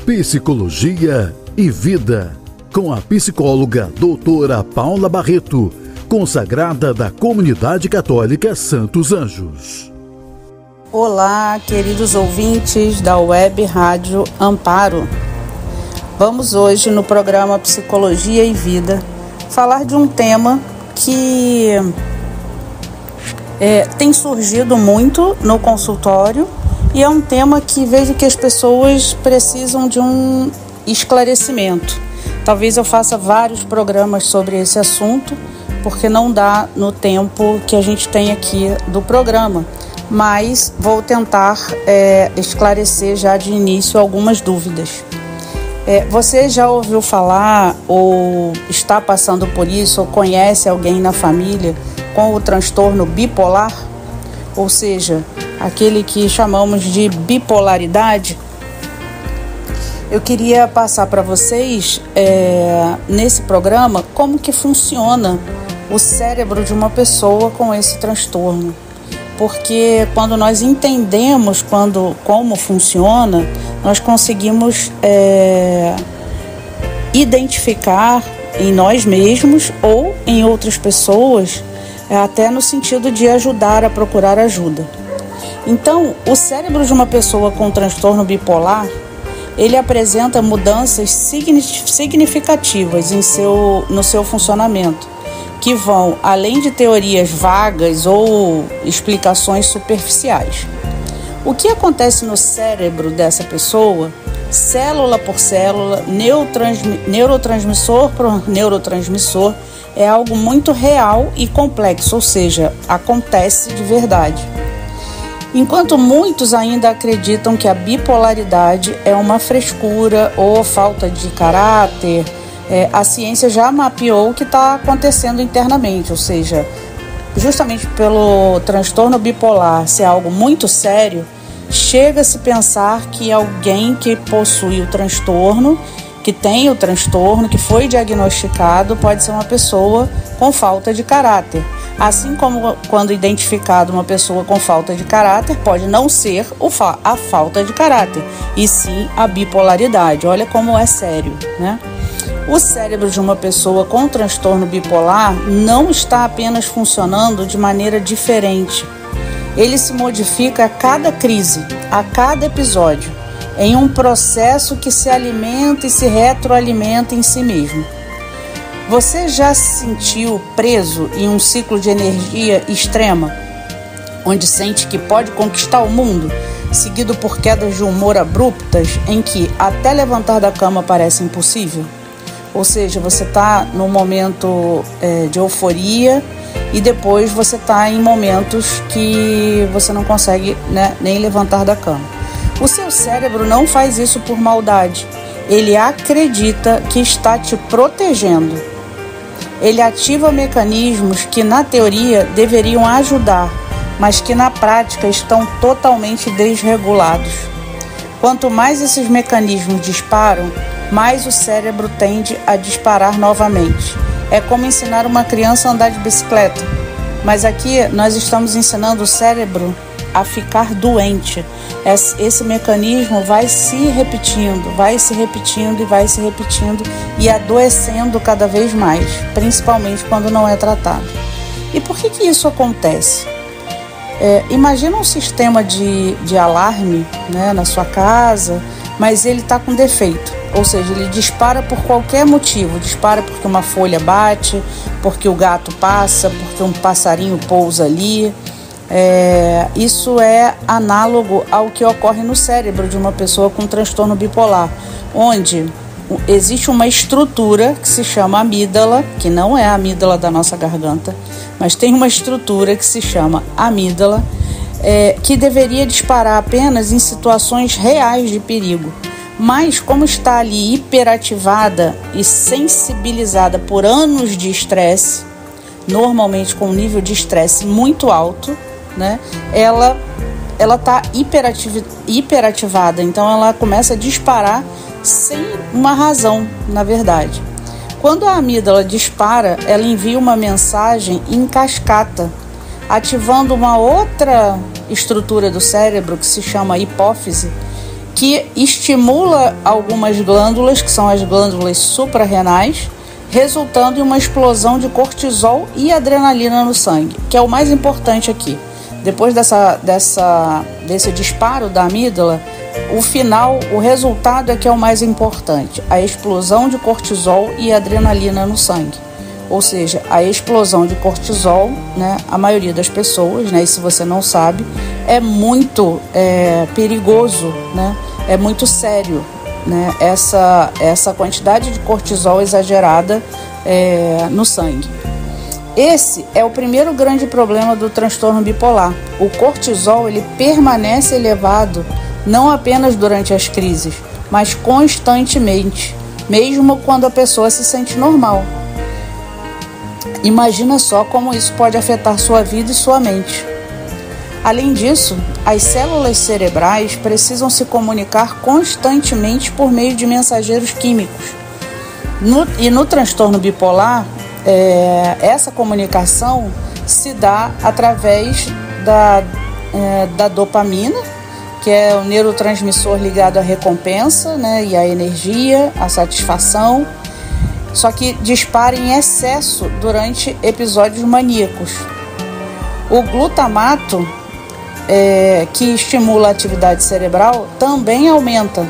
Psicologia e Vida, com a psicóloga doutora Paula Barreto, consagrada da Comunidade Católica Santos Anjos. Olá, queridos ouvintes da Web Rádio Amparo. Vamos hoje no programa Psicologia e Vida falar de um tema que tem surgido muito no consultório e é um tema que vejo que as pessoas precisam de um esclarecimento. Talvez eu faça vários programas sobre esse assunto, porque não dá no tempo que a gente tem aqui do programa, mas vou tentar esclarecer já de início algumas dúvidas. Você já ouviu falar ou está passando por isso ou conhece alguém na família com o transtorno bipolar? Ou seja, aquele que chamamos de bipolaridade? Eu queria passar para vocês, nesse programa, como que funciona o cérebro de uma pessoa com esse transtorno. Porque quando nós entendemos como funciona, nós conseguimos identificar em nós mesmos ou em outras pessoas, até no sentido de ajudar a procurar ajuda. Então, o cérebro de uma pessoa com transtorno bipolar, ele apresenta mudanças significativas no seu funcionamento, que vão além de teorias vagas ou explicações superficiais. O que acontece no cérebro dessa pessoa, célula por célula, neurotransmissor por neurotransmissor, é algo muito real e complexo, ou seja, acontece de verdade. Enquanto muitos ainda acreditam que a bipolaridade é uma frescura ou falta de caráter, a ciência já mapeou o que está acontecendo internamente, ou seja, justamente pelo transtorno bipolar ser algo muito sério, chega-se a pensar que alguém que possui o transtorno, que tem o transtorno, que foi diagnosticado, pode ser uma pessoa com falta de caráter. Assim como quando identificado uma pessoa com falta de caráter, pode não ser a falta de caráter, e sim a bipolaridade. Olha como é sério, né? O cérebro de uma pessoa com transtorno bipolar não está apenas funcionando de maneira diferente. Ele se modifica a cada crise, a cada episódio, em um processo que se alimenta e se retroalimenta em si mesmo. Você já se sentiu preso em um ciclo de energia extrema, onde sente que pode conquistar o mundo, seguido por quedas de humor abruptas, em que até levantar da cama parece impossível? Ou seja, você está num momento de euforia e depois você está em momentos que você não consegue, nem levantar da cama. O seu cérebro não faz isso por maldade. Ele acredita que está te protegendo. Ele ativa mecanismos que, na teoria, deveriam ajudar, mas que, na prática, estão totalmente desregulados. Quanto mais esses mecanismos disparam, mais o cérebro tende a disparar novamente. É como ensinar uma criança a andar de bicicleta. Mas aqui nós estamos ensinando o cérebro a ficar doente. Esse mecanismo vai se repetindo e adoecendo cada vez mais, principalmente quando não é tratado. E por que isso acontece? Imagina um sistema de alarme, na sua casa, mas ele está com defeito, ou seja, ele dispara por qualquer motivo, dispara porque uma folha bate, porque o gato passa, porque um passarinho pousa ali. Isso é análogo ao que ocorre no cérebro de uma pessoa com transtorno bipolar, onde existe uma estrutura que se chama amígdala, que não é a amígdala da nossa garganta, mas tem uma estrutura que se chama amígdala, que deveria disparar apenas em situações reais de perigo. Mas como está ali hiperativada e sensibilizada por anos de normalmente com um nível de estresse muito alto, ela está hiperativada, então ela começa a disparar sem uma razão, na verdade. Quando a amígdala dispara, ela envia uma mensagem em cascata, ativando uma outra estrutura do cérebro que se chama hipófise, que estimula algumas glândulas, que são as glândulas suprarrenais, resultando em uma explosão de cortisol e adrenalina no sangue, que é o mais importante aqui. Depois desse disparo da amígdala, o resultado é que é o mais importante, a explosão de cortisol e adrenalina no sangue. Ou seja, a explosão de cortisol, né, a maioria das pessoas, né, e se você não sabe, é muito perigoso, né, é muito sério, né, essa quantidade de cortisol exagerada no sangue. Esse é o primeiro grande problema do transtorno bipolar. O cortisol ele permanece elevado não apenas durante as crises, mas constantemente, mesmo quando a pessoa se sente normal. Imagina só como isso pode afetar sua vida e sua mente. Além disso, as células cerebrais precisam se comunicar constantemente por meio de mensageiros químicos. No transtorno bipolar, essa comunicação se dá através da dopamina, que é o neurotransmissor ligado à recompensa, né, e à energia, à satisfação, só que dispara em excesso durante episódios maníacos. O glutamato, que estimula a atividade cerebral, também aumenta,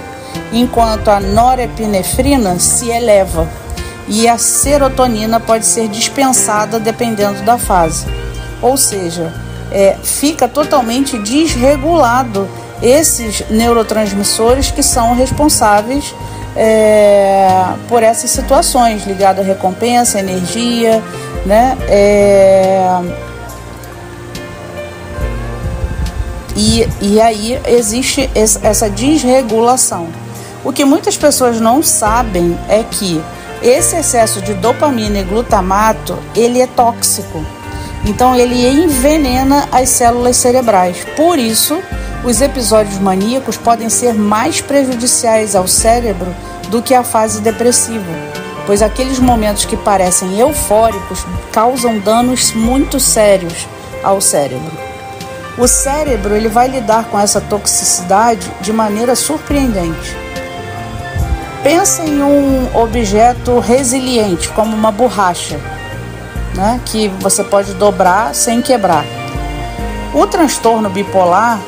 enquanto a norepinefrina se eleva e a serotonina pode ser dispensada dependendo da fase. Ou seja, fica totalmente desregulado esses neurotransmissores que são responsáveis por essas situações ligadas à recompensa, à energia, né? E aí existe essa desregulação. O que muitas pessoas não sabem é que esse excesso de dopamina e glutamato, ele é tóxico. Então ele envenena as células cerebrais. Por isso, os episódios maníacos podem ser mais prejudiciais ao cérebro do que a fase depressiva, pois aqueles momentos que parecem eufóricos causam danos muito sérios ao cérebro. O cérebro ele vai lidar com essa toxicidade de maneira surpreendente. Pensa em um objeto resiliente, como uma borracha, né, que você pode dobrar sem quebrar. O transtorno bipolar,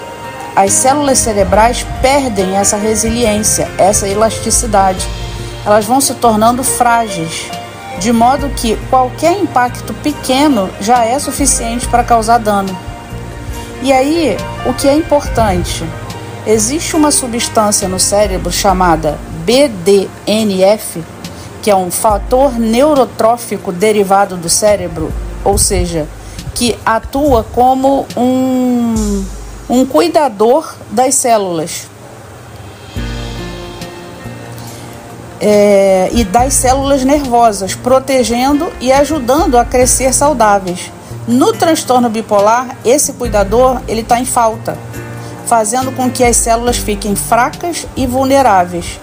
as células cerebrais perdem essa resiliência, essa elasticidade. Elas vão se tornando frágeis, de modo que qualquer impacto pequeno já é suficiente para causar dano. E aí, o que é importante? Existe uma substância no cérebro chamada BDNF, que é um fator neurotrófico derivado do cérebro, ou seja, que atua como um cuidador das células e das células nervosas, protegendo e ajudando a crescer saudáveis. No transtorno bipolar, esse cuidador ele está em falta, fazendo com que as células fiquem fracas e vulneráveis.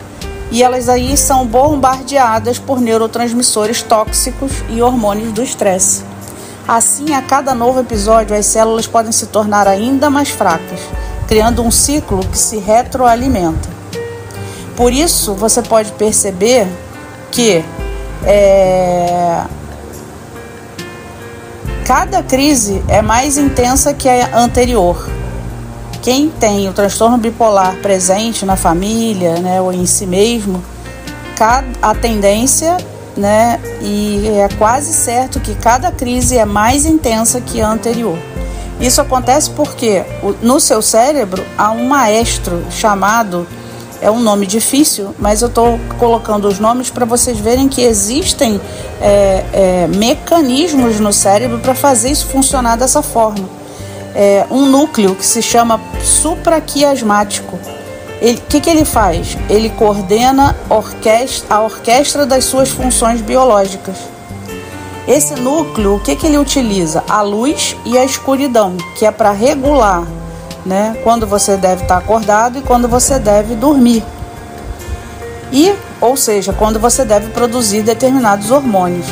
E elas aí são bombardeadas por neurotransmissores tóxicos e hormônios do estresse. Assim, a cada novo episódio, as células podem se tornar ainda mais fracas, criando um ciclo que se retroalimenta. Por isso, você pode perceber que cada crise é mais intensa que a anterior. Quem tem o transtorno bipolar presente na família, né, ou em si mesmo, a tendência, né, e é quase certo que cada crise é mais intensa que a anterior. Isso acontece porque no seu cérebro há um maestro chamado, é um nome difícil, mas eu estou colocando os nomes para vocês verem que existem mecanismos no cérebro para fazer isso funcionar dessa forma. Um núcleo que se chama supraquiasmático. O que ele faz? Ele coordena a orquestra das suas funções biológicas. Esse núcleo, o que ele utiliza? A luz e a escuridão, que é para regular, né, quando você deve estar acordado e quando você deve dormir. Ou seja, quando você deve produzir determinados hormônios.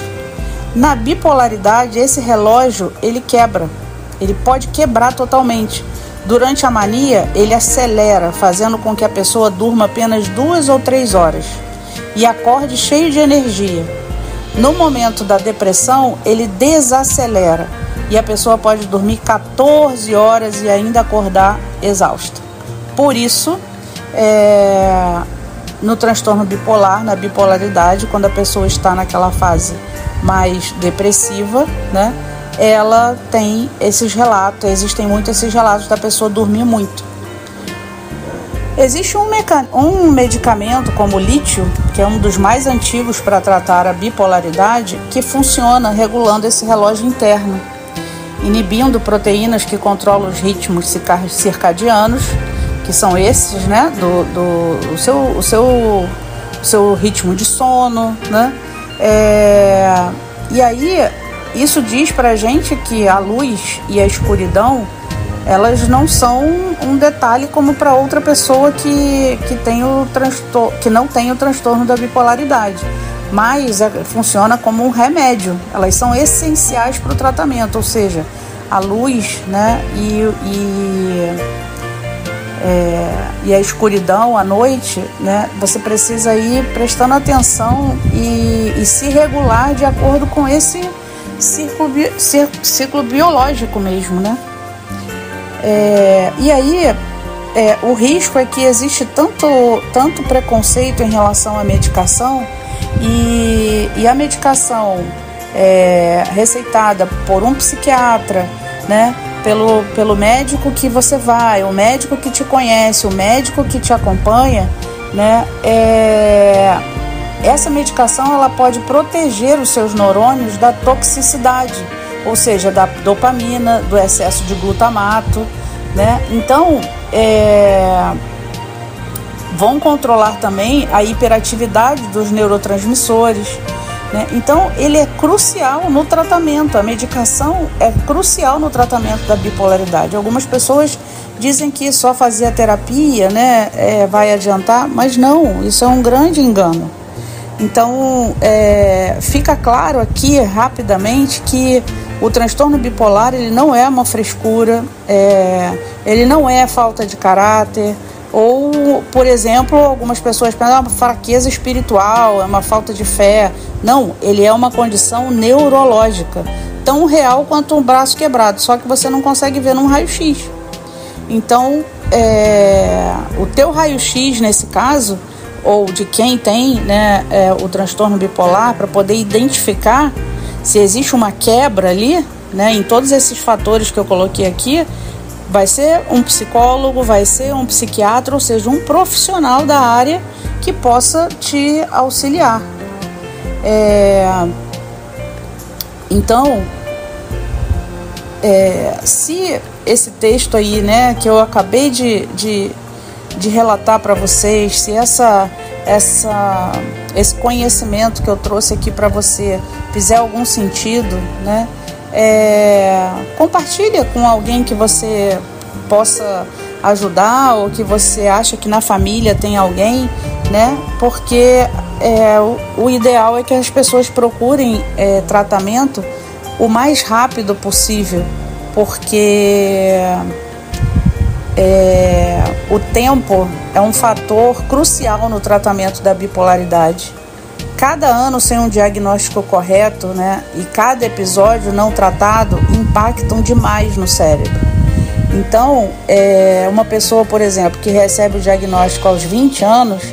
Na bipolaridade, esse relógio ele quebra. Ele pode quebrar totalmente, Durante a mania, ele acelera, fazendo com que a pessoa durma apenas 2 ou 3 horas e acorde cheio de energia. No momento da depressão, ele desacelera e a pessoa pode dormir 14 horas e ainda acordar exausta. Por isso, no transtorno bipolar, na bipolaridade, quando a pessoa está naquela fase mais depressiva, né, ela tem esses relatos, existem muitos esses relatos da pessoa dormir muito. Existe um medicamento como o lítio, que é um dos mais antigos para tratar a bipolaridade, que funciona regulando esse relógio interno, inibindo proteínas que controlam os ritmos circadianos, que são esses, né, o seu ritmo de sono, né? E aí, isso diz pra gente que a luz e a escuridão, elas não são um detalhe como para outra pessoa que não tem o transtorno da bipolaridade, mas funciona como um remédio. Elas são essenciais para o tratamento, ou seja, a luz, né, e a escuridão à noite, né, você precisa ir prestando atenção e se regular de acordo com esse ciclo biológico mesmo, né? E aí o risco é que existe tanto preconceito em relação à medicação e a medicação receitada por um psiquiatra, né, pelo médico que você vai, o médico que te conhece, o médico que te acompanha, né, essa medicação ela pode proteger os seus neurônios da toxicidade, ou seja, da dopamina, do excesso de glutamato, né? Então, vão controlar também a hiperatividade dos neurotransmissores, né? Então, ele é crucial no tratamento, a medicação é crucial no tratamento da bipolaridade. Algumas pessoas dizem que só fazer a terapia, né, vai adiantar, mas não, isso é um grande engano. Então, fica claro aqui rapidamente que o transtorno bipolar ele não é uma frescura, ele não é falta de caráter, ou, por exemplo, algumas pessoas pensam uma fraqueza espiritual, é uma falta de fé. Não, ele é uma condição neurológica, tão real quanto um braço quebrado, só que você não consegue ver num raio-x. Então, o teu raio-x nesse caso, ou de quem tem, né, o transtorno bipolar, para poder identificar se existe uma quebra ali, né, em todos esses fatores que eu coloquei aqui, vai ser um psicólogo, vai ser um psiquiatra, ou seja, um profissional da área que possa te auxiliar. Então, se esse texto aí, né, que eu acabei de relatar para vocês, se esse conhecimento que eu trouxe aqui para você fizer algum sentido, né, compartilha com alguém que você possa ajudar ou que você acha que na família tem alguém, né, porque o ideal é que as pessoas procurem tratamento o mais rápido possível, porque o tempo é um fator crucial no tratamento da bipolaridade. Cada ano sem um diagnóstico correto, né, e cada episódio não tratado impactam demais no cérebro. Então, uma pessoa, por exemplo, que recebe o diagnóstico aos 20 anos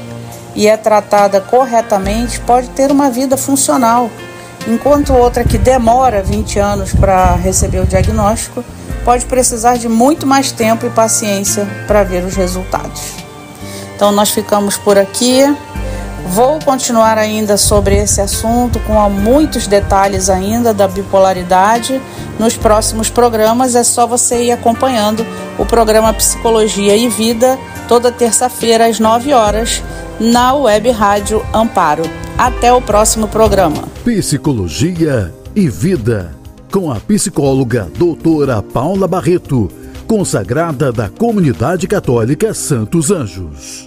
e é tratada corretamente, pode ter uma vida funcional, enquanto outra que demora 20 anos para receber o diagnóstico pode precisar de muito mais tempo e paciência para ver os resultados. Então, nós ficamos por aqui. Vou continuar ainda sobre esse assunto com muitos detalhes ainda da bipolaridade nos próximos programas. É só você ir acompanhando o programa Psicologia e Vida toda terça-feira às 9 horas na Web Rádio Amparo. Até o próximo programa. Psicologia e Vida, com a psicóloga doutora Paula Barreto, consagrada da Comunidade Católica Santos Anjos.